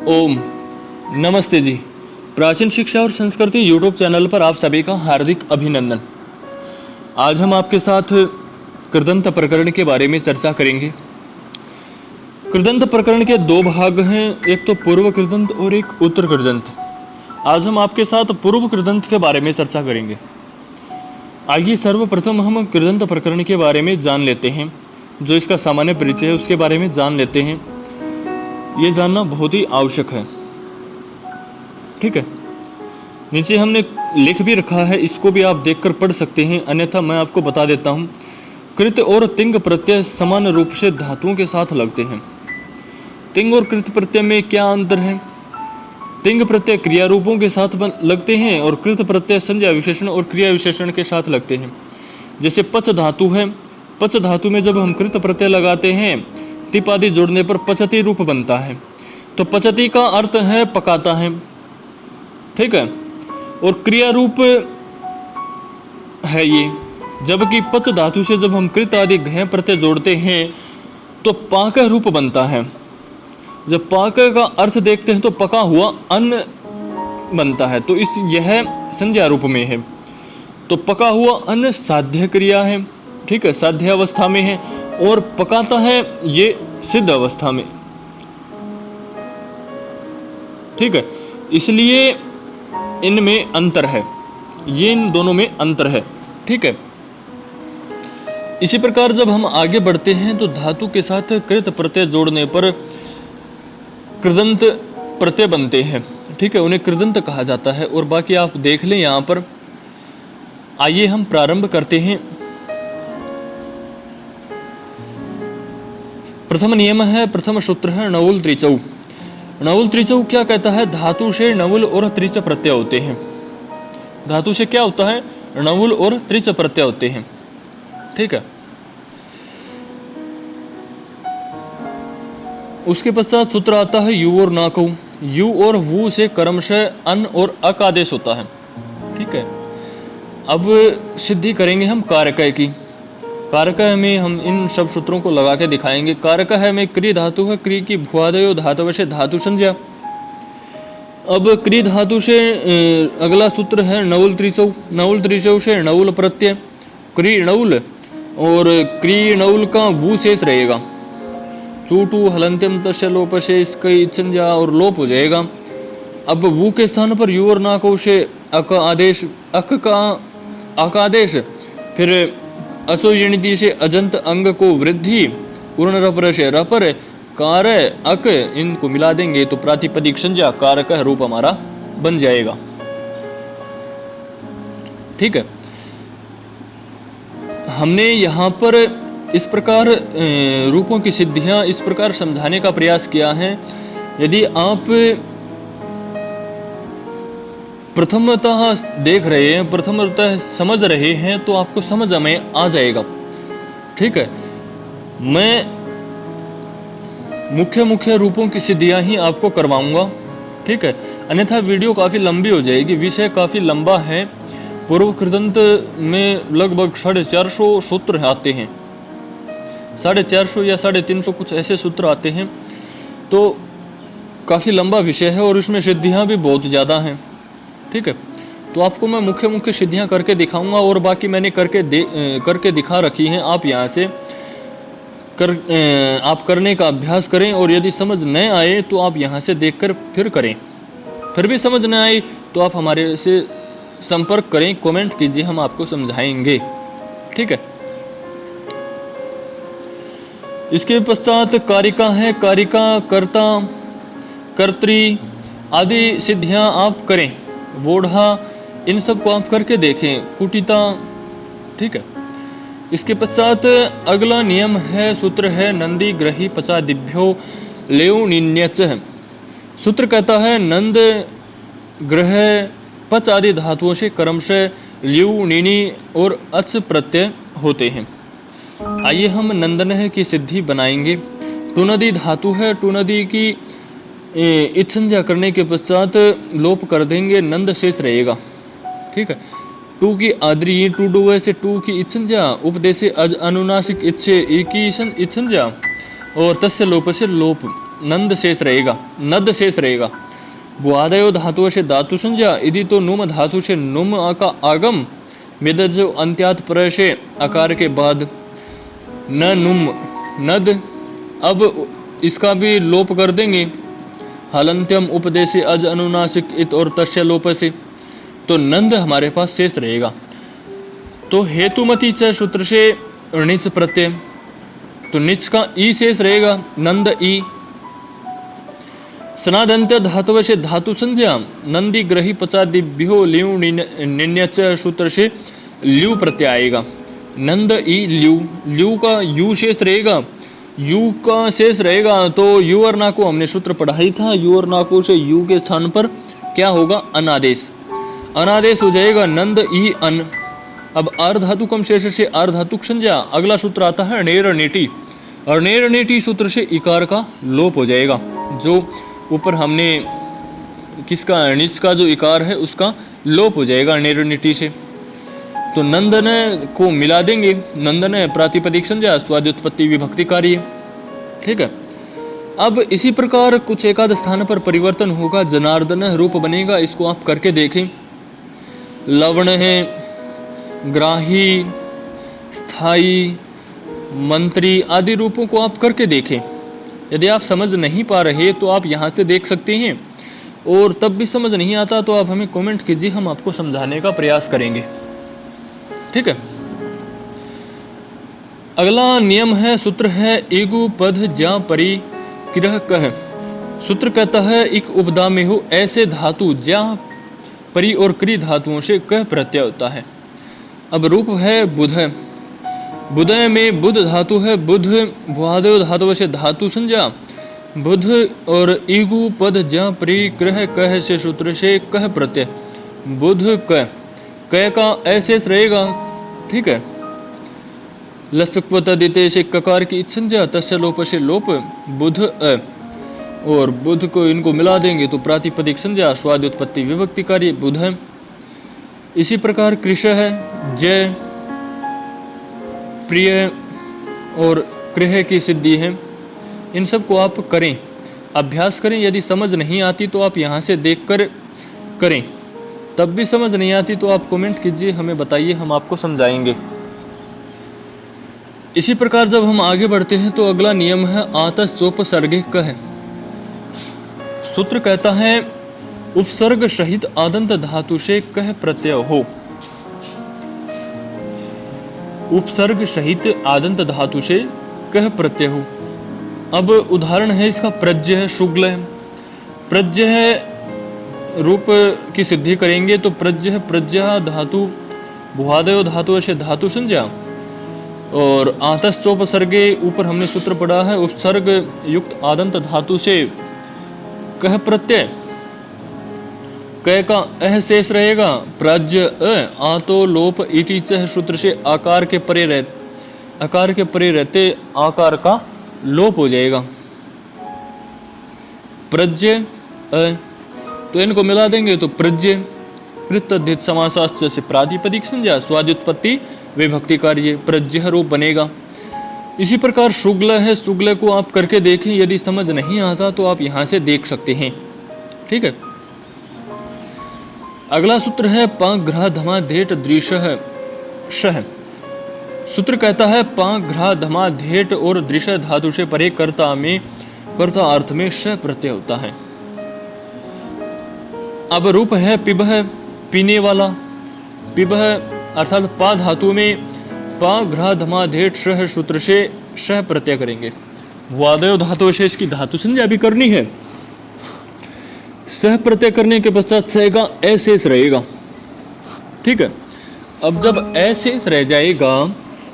ओम नमस्ते जी। प्राचीन शिक्षा और संस्कृति यूट्यूब चैनल पर आप सभी का हार्दिक अभिनंदन। आज हम आपके साथ कृदंत प्रकरण के बारे में चर्चा करेंगे। कृदंत प्रकरण के दो भाग हैं, एक तो पूर्व कृदंत और एक उत्तर कृदंत। आज हम आपके साथ पूर्व कृदंत के बारे में चर्चा करेंगे। आइए सर्वप्रथम हम कृदंत प्रकरण के बारे में जान लेते हैं। जो इसका सामान्य परिचय है उसके बारे में जान लेते हैं। ये जानना बहुत ही आवश्यक है। ठीक है, नीचे हमने लिख भी रखा है, इसको भी आप देखकर पढ़ सकते हैं, अन्यथा मैं आपको बता देता हूँ। कृत और तिंग प्रत्यय समान रूप से धातुओं के साथ लगते हैं। तिंग और कृत प्रत्यय में क्या अंतर है? तिंग प्रत्यय क्रिया रूपों के साथ लगते हैं और कृत प्रत्यय संज्ञा विशेषण और क्रिया विशेषण के साथ लगते हैं। जैसे पच धातु है, पच धातु में जब हम कृत प्रत्यय लगाते हैं, तिप आदि जोड़ने पर पचती रूप बनता है। तो पचती का अर्थ है पकाता है। ठीक है, और क्रिया रूप है ये। जबकि पच धातु से जब हम कृत आदि घय प्रत्यय जोड़ते हैं तो पाक रूप बनता है। जब पाक का अर्थ देखते हैं तो पका हुआ अन्न बनता है, तो यह संज्ञा रूप में है। तो पका हुआ अन्न साध्य क्रिया है। ठीक है, साध्य अवस्था में है, और पकाता है ये सिद्ध अवस्था में। ठीक है, इसलिए इनमें अंतर है, ये इन दोनों में अंतर है। ठीक है, इसी प्रकार जब हम आगे बढ़ते हैं तो धातु के साथ कृत प्रत्यय जोड़ने पर कृदंत प्रत्यय बनते हैं। ठीक है, उन्हें कृदंत कहा जाता है। और बाकी आप देख लें यहाँ पर। आइए हम प्रारंभ करते हैं। प्रथम नियम है, प्रथम सूत्र है नवुल त्रिचौ। नवुल त्रिचौ क्या कहता है? धातु से नवुल और त्रिच प्रत्यय होते हैं। धातु से क्या होता है? नवुल और त्रिच प्रत्यय होते हैं। ठीक है, उसके पश्चात सूत्र आता है यू और ना को। यू और वू से कर्म से अन और अक आदेश होता है। ठीक है, अब सिद्धि करेंगे हम कारक की। कारक में हम इन सब सूत्रों को लगा के दिखाएंगे। कारक में क्री धातु है, क्री की भुआदयो धातु से धातु संज्ञा। अब क्री धातु से अगला सूत्र है नवुल त्रिचौ। नवुल त्रिचौ से नवुल प्रत्यय, क्री नवुल और क्री नवुल का वू शेष रहेगा। चूटू हलंत्यम तस्य लोप से इसकी संज्ञा और लोप हो जाएगा। अब वू के स्थान पर यू और नाको से अक आदेश, अक का अक आदेश, फिर असोयणिति से अजंत अंग को वृद्धि, उर्ण रपर से रपर, कार अक, इनको मिला देंगे तो प्रातिपदिक संज्ञा कारक रूप हमारा बन जाएगा। ठीक है, हमने यहाँ पर इस प्रकार रूपों की सिद्धियां इस प्रकार समझाने का प्रयास किया है। यदि आप प्रथमतः देख रहे हैं, प्रथमतः समझ रहे हैं, तो आपको समझ में आ जाएगा। ठीक है, मैं मुख्य रूपों की सिद्धियां ही आपको करवाऊंगा। ठीक है, अन्यथा वीडियो काफ़ी लंबी हो जाएगी, विषय काफ़ी लंबा है। पूर्व कृदंत में लगभग 450 सूत्र आते हैं, 450 या 350 कुछ ऐसे सूत्र आते हैं। तो काफ़ी लंबा विषय है और इसमें सिद्धियां भी बहुत ज़्यादा हैं। ठीक है, तो आपको मैं मुख्य सिद्धियां करके दिखाऊंगा, और बाकी मैंने करके दिखा रखी हैं। आप यहाँ से आप करने का अभ्यास करें, और यदि समझ न आए तो आप यहाँ से देखकर फिर करें। फिर भी समझ न आए तो आप हमारे से संपर्क करें, कमेंट कीजिए, हम आपको समझाएंगे। ठीक है, इसके पश्चात कारिका है। कारिका, कर्ता, कर्त्री आदि सिद्धियां आप करें। वोढ़ा, इन सब को आप करके देखें। कुटिता। ठीक है, इसके पश्चात अगला नियम है, सूत्र है नंदी ग्रही पचादिभ्यो लेउनिन्यच। सूत्र कहता है नंद, ग्रह, पच आदि धातुओं से कर्म से ल्यू, निनी और अच प्रत्यय होते हैं। आइए हम नंदन की सिद्धि बनाएंगे। टुनदी धातु है, टुनदी की इच संज्ञा करने के पश्चात लोप कर देंगे, नंद शेष रहेगा। ठीक है, टू की आद्री, टू डुवे से टू की इच संज्ञा, उपदेश अज अनुनासिक इच से ई की इच संज्ञा, और तस्य लोप से लोप नंद शेष रहेगा, नद शेष रहेगा। भुआदयो धातु से धातु संज्ञा यदि तो नुम धातु से नुम का आगम मेदज जो अंत्यात पर से आकार के बाद न नुम नद, अब इसका भी लोप कर देंगे। हलंत्यम उपदेशे अज अनुनासिक इत और तस्य लोप से, तो नंद हमारे पास शेष रहेगा। तो हेतुमती च सूत्र से निच प्रत्यय, तो निच का ई शेष रहेगा, नंद ई। स्नादंत्य धातु से धातु संज्ञा नंदी ग्रही पचादिभ्यो ल्यू निन्यच सूत्र से ल्यू प्रत्यय आएगा। नंद ई ल्यू, ल्यू का यू शेष रहेगा, यू का शेष रहेगा। तो यू और ना को हमने सूत्र पढ़ा ही था, यू और ना को से यू के स्थान पर क्या होगा, अनादेश, अनादेश हो जाएगा, नंद ई अन। अब आर्ध धातु कम शेष से आर्ध धातुक संज्ञा, अगला सूत्र आता है अनेरनेटी, अनेरनेटी सूत्र से इकार का लोप हो जाएगा। जो ऊपर हमने किसका निच का जो इकार है उसका लोप हो जाएगा अनेरनेटी से। तो नंदन को मिला देंगे, नंदन प्रातिपदिक संज्ञा स्वाद्युत्पत्ति विभक्ति कार्य, ठीक है। अब इसी प्रकार कुछ एकाध स्थान पर परिवर्तन होगा, जनार्दन रूप बनेगा, इसको आप करके देखें। लवण है, ग्राही, स्थाई, मंत्री आदि रूपों को आप करके देखें। यदि आप समझ नहीं पा रहे तो आप यहाँ से देख सकते हैं, और तब भी समझ नहीं आता तो आप हमें कमेंट कीजिए, हम आपको समझाने का प्रयास करेंगे, ठीक है। अगला नियम है, सूत्र है एगु पद ज्या परि किरह कह। सूत्र कहता है एक उपदा में हो ऐसे धातु ज्या परि और क्रि धातुओं से कह प्रत्यय होता है। अब रूप है बुध, बुधय में बुध धातु है, बुध भुआदयो धातु से धातु संज्ञा बुध, और ईगु पद ज्या परि क्रह कह से सूत्र से कह प्रत्यय बुध क, क का ऐसे रहेगा, ठीक है। लसक्वत देते से ककार की संज्ञा तस्य लोप से लोप बुध अ, और बुध को इनको मिला देंगे तो प्रातिपदिक संज्ञा स्वाद्युत्पत्ति विभक्ति कार्य बुध है। इसी प्रकार कृष है, जय, प्रिय और कृह की सिद्धि है। इन सब को आप करें, अभ्यास करें। यदि समझ नहीं आती तो आप यहाँ से देखकर करें, तब भी समझ नहीं आती तो आप कमेंट कीजिए, हमें बताइए, हम आपको समझाएंगे। इसी प्रकार जब हम आगे बढ़ते हैं तो अगला नियम है आतस चोपसर्गिक है। सूत्र कहता है उपसर्ग सहित आदंत धातु से कह प्रत्यय हो। उपसर्ग सहित आदंत धातु से कह प्रत्यय हो। अब उदाहरण है इसका प्रज्य है, शुक्ल है, प्रज्य है, रूप की सिद्धि करेंगे तो प्रज्य है, प्रज्य धातु भुआदयो धातु से धातु संज्ञा, और आतस चोपसर्गे ऊपर हमने सूत्र पढ़ा है उपसर्ग युक्त आदंत धातु से कह प्रत्यय, क का अह शेष रहेगा, प्रज्य अ, आतो लोप इति च सूत्र से आकार के परे रहते आकार का लोप हो जाएगा, प्रज्य अ, तो इनको मिला देंगे तो प्रज्य कृतधित समासाश्च से प्रातिपदिक संज्ञा स्वाद्युत्पत्ति विभक्ति कार्य प्रज्य रूप बनेगा। इसी प्रकार शुक्ल है, शुक्ल को आप करके देखें, यदि समझ नहीं आता तो आप यहाँ से देख सकते हैं, ठीक है। अगला सूत्र है पाघ्रा धमा धेट दृश शह। सूत्र कहता है पाघ्रा धमा धेट और दृश धातु से परे कर्ता में कर्ता अर्थ में श प्रत्यय होता है। अब रूप है पिबह, पीने वाला, पिबह अर्थात पा धातु में पाघ्रा धमा धेट शह सूत्र से श प्रत्यय करेंगे। वादयो धातु शेष की धातु संज्ञा भी करनी है। सह प्रत्यय करने के पश्चात सह का अशेष रहेगा, ठीक है। अब जब अशेष रह जाएगा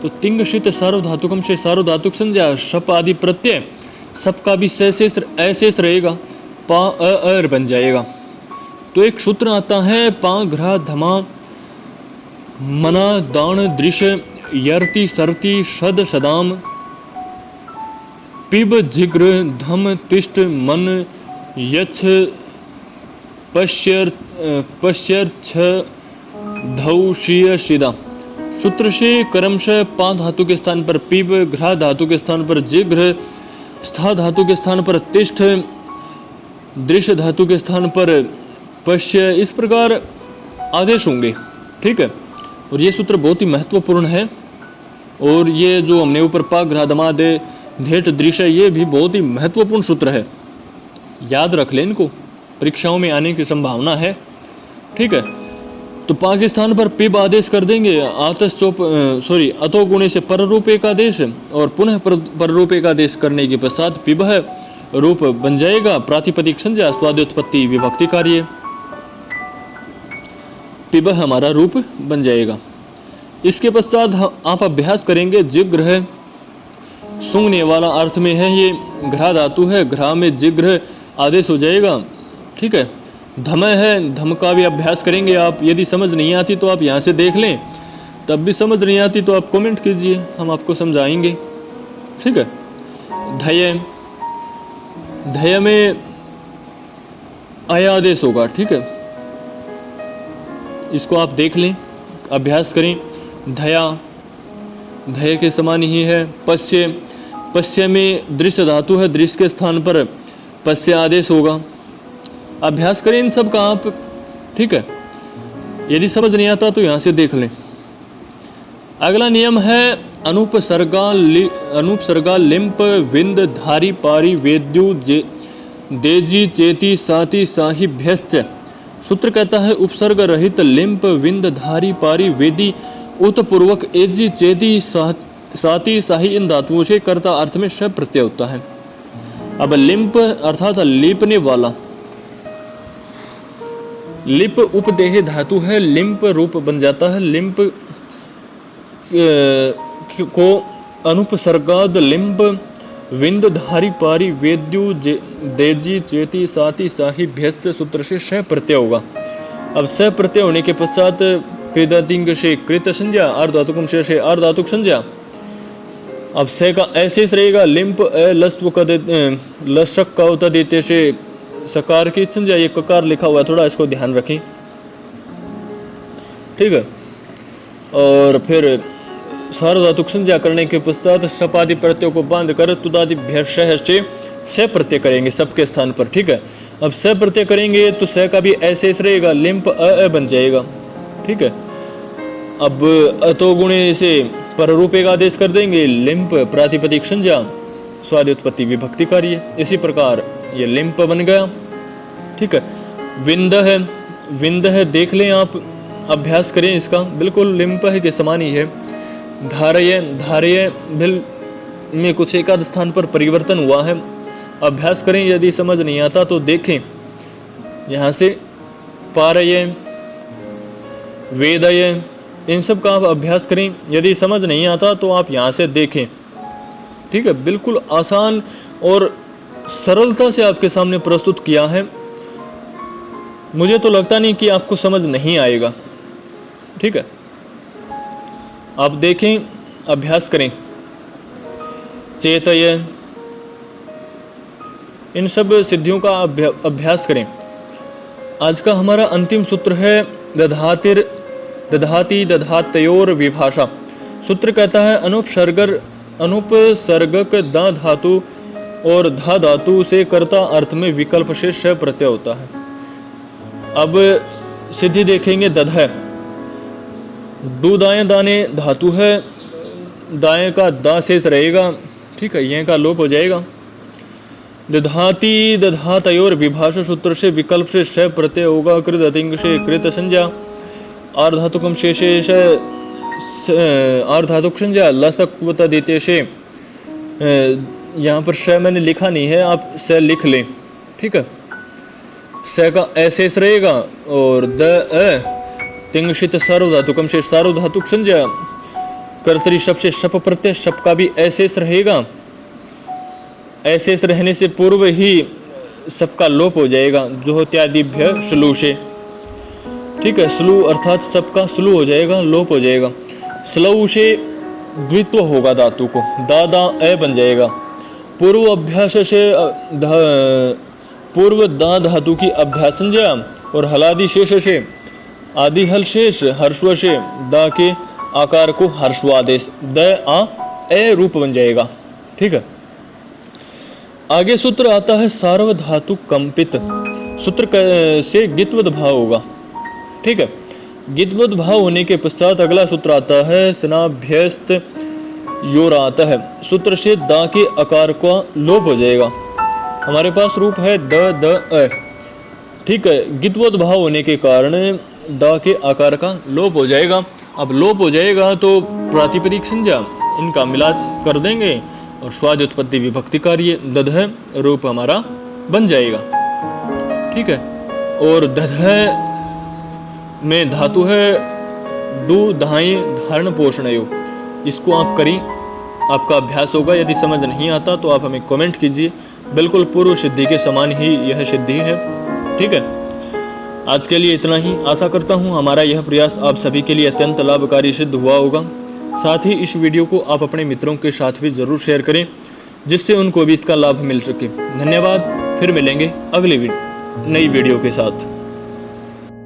तो तिंग शीत सार्वधातुकम से सार्वधातुक संज्ञा शप आदि प्रत्यय सबका भी सशेष अशेष रहेगा, पा अ बन जाएगा। तो एक सूत्र आता है पाघ्रा धमा मना दान दृश्य यर्ति सरति शद सदाम पिब जिग्र धम तिष्ट मन यच्छ पश्यर्छ धौशीय शिदा। सूत्र से क्रमशः पा धातु के स्थान पर पिब, घ्रा धातु के स्थान पर जिघ्र स्था धातु के स्थान पर तिष्ठ, दृश्य धातु के स्थान पर पश्य, इस प्रकार आदेश होंगे। ठीक है, और ये सूत्र बहुत ही महत्वपूर्ण है। और ये जो हमने ऊपर पा ग्रह दमाद धेट दृश्य, ये भी बहुत ही महत्वपूर्ण सूत्र है, याद रख लें इनको, परीक्षाओं में आने की संभावना है। ठीक है, तो पाकिस्तान पर पिब आदेश कर देंगे, अतो गुणे से पर रूप एक आदेश, और पुनः पर रूप एक आदेश करने के पश्चात पिब रूप बन जाएगा। प्रातिपदिक संज्ञा स्वादोत्पत्ति विभक्ति कार्य, पिब हमारा रूप बन जाएगा। इसके पश्चात आप अभ्यास करेंगे जिग्र, सूंघने वाला अर्थ में है, ये घ्रा धातु है, घ्रा में जिग्र आदेश हो जाएगा। ठीक है, धम है, धम का भी अभ्यास करेंगे आप। यदि समझ नहीं आती तो आप यहाँ से देख लें, तब भी समझ नहीं आती तो आप कमेंट कीजिए, हम आपको समझाएंगे। ठीक है, धय, धय में अय आदेश होगा। ठीक है, इसको आप देख लें, अभ्यास करें। धया, धय के समान ही है। पश्य, पश्य में दृश्य धातु है, दृश्य के स्थान पर पश्य आदेश होगा। अभ्यास करें इन सब का आप। ठीक है, यदि समझ नहीं आता तो यहाँ से देख लें। अगला नियम है अनुपसर्गा, अनुपसर्गा लिंप विंद धारी पारी वेद्यु देजी चेती साति साहिभ्यश्च। सूत्र कहता है उपसर्ग रहित लिंप विंद धारी पारी वेदी उत्पूर्वक एजी चेती साति साही इन धातुओं से कर्ता अर्थ में श प्रत्यय होता है। अब लिंप अर्थात लीपने वाला, लिप उपदेह धातु है, लिंप रूप बन जाता है। लिंप को अनुपसर्गाद लिंप विंद धारी पारी वेद्यु देजी चेती साति साही भ्यस्य सूत्र से श प्रत्यय होगा। अब स प्रत्यय होने के पश्चात कृदतिंग से कृत संज्ञा, अर्धातुकम से अर्धातुक संज्ञा। अब स का ऐसे रहेगा, लिंप लस्व का लशक का होता देते से सकार की संज्ञा, ये ककार लिखा हुआ है, थोड़ा इसको ध्यान रखें। ठीक है, और फिर सार्वधातुक संज्ञा करने के पश्चात सपादि प्रत्ययों को बांध कर तुदादि से प्रत्यय करेंगे सबके स्थान पर। ठीक है, अब स प्रत्यय करेंगे तो स का भी ऐसे रहेगा, लिंप अ बन जाएगा। ठीक है, अब अतो गुणे से पर रूप एक आदेश कर देंगे, लिंप प्रातिपदिक संज्ञा स्वादोत्पत्ति विभक्ति कार्य। इसी प्रकार ये लिंप बन गया। ठीक है, विंद है, विंद है, देख लें आप, अभ्यास करें इसका, बिल्कुल लिंप है के समान ही है। धारय, धारय बिल में कुछ एक आध स्थान पर परिवर्तन हुआ है, अभ्यास करें। यदि समझ नहीं आता तो देखें यहाँ से। पारय, वेदय, इन सब का आप अभ्यास करें। यदि समझ नहीं आता तो आप यहाँ से देखें। ठीक है, बिल्कुल आसान और सरलता से आपके सामने प्रस्तुत किया है। मुझे तो लगता नहीं कि आपको समझ नहीं आएगा। ठीक है, आप देखें, अभ्यास करें। चेतय, इन सब सिद्धियों का अभ्यास करें। आज का हमारा अंतिम सूत्र है दधातिर दधाति दधातयोर विभाषा। सूत्र कहता है अनुपसर्गक दा धातु और धा धातु से कर्ता अर्थ में विकल्प से श प्रत्यय होता है। अब सिद्धि देखेंगे। दध, दू दाएं दाने धातु है, दाएं का दा शेष रहेगा। ठीक है, यह का लोप हो जाएगा। दधाति दधातयोर विभाषा सूत्र से विकल्प से श प्रत्यय होगा। कृत अतिंग से कृत संज्ञा, अर्धातुकम शेषेश अर्धातुक संज्ञा लसक्वता देते से, यहाँ पर श मैंने लिखा नहीं है, आप स लिख लें। ठीक है, स का अशेष रहेगा और द तिंगशित सार्वधातुकम से सार्वधातुक संज्ञा, कर्तरी शप से शप प्रत्यय, शप का भी अशेष रहेगा। अशेष रहने से पूर्व ही सबका लोप हो जाएगा, जो त्यादिभ्य श्लू से। ठीक है, स्लू अर्थात सबका स्लू हो जाएगा, लोप हो जाएगा। स्लऊ से द्वित्व होगा धातु को, दादा ए बन जाएगा। पूर्व अभ्यास से पूर्व दा धातु की अभ्यास संज्ञा और हलादि शेष से आदि हल शेष हर्षव से दा के आकार को हर्षवादेश द आ ए रूप बन जाएगा। ठीक है, आगे सूत्र आता है सार्वधातु कंपित। सूत्र से गित्वद भाव होगा। ठीक है, गित्वद भाव होने के पश्चात अगला सूत्र आता है स्नाभ्यस्त योरात है। सूत्र से दा के आकार का लोप हो जाएगा। हमारे पास रूप है द द अ। ठीक है, गित्वद भाव होने के कारण दा के आकार का लोप हो जाएगा। अब लोप हो जाएगा तो प्रातिपदिक संज्ञा इनका मिलाप कर देंगे और स्वाद उत्पत्ति विभक्ति कार्य दध रूप हमारा बन जाएगा। ठीक है, और दध में धातु है डू धाई धारण पोषणयो। इसको आप करें, आपका अभ्यास होगा। यदि समझ नहीं आता तो आप हमें कमेंट कीजिए। बिल्कुल पूर्व सिद्धि के समान ही यह सिद्धि है। ठीक है, आज के लिए इतना ही। आशा करता हूँ हमारा यह प्रयास आप सभी के लिए अत्यंत लाभकारी सिद्ध हुआ होगा। साथ ही इस वीडियो को आप अपने मित्रों के साथ भी ज़रूर शेयर करें, जिससे उनको भी इसका लाभ मिल सके। धन्यवाद। फिर मिलेंगे अगली नई वीडियो के साथ।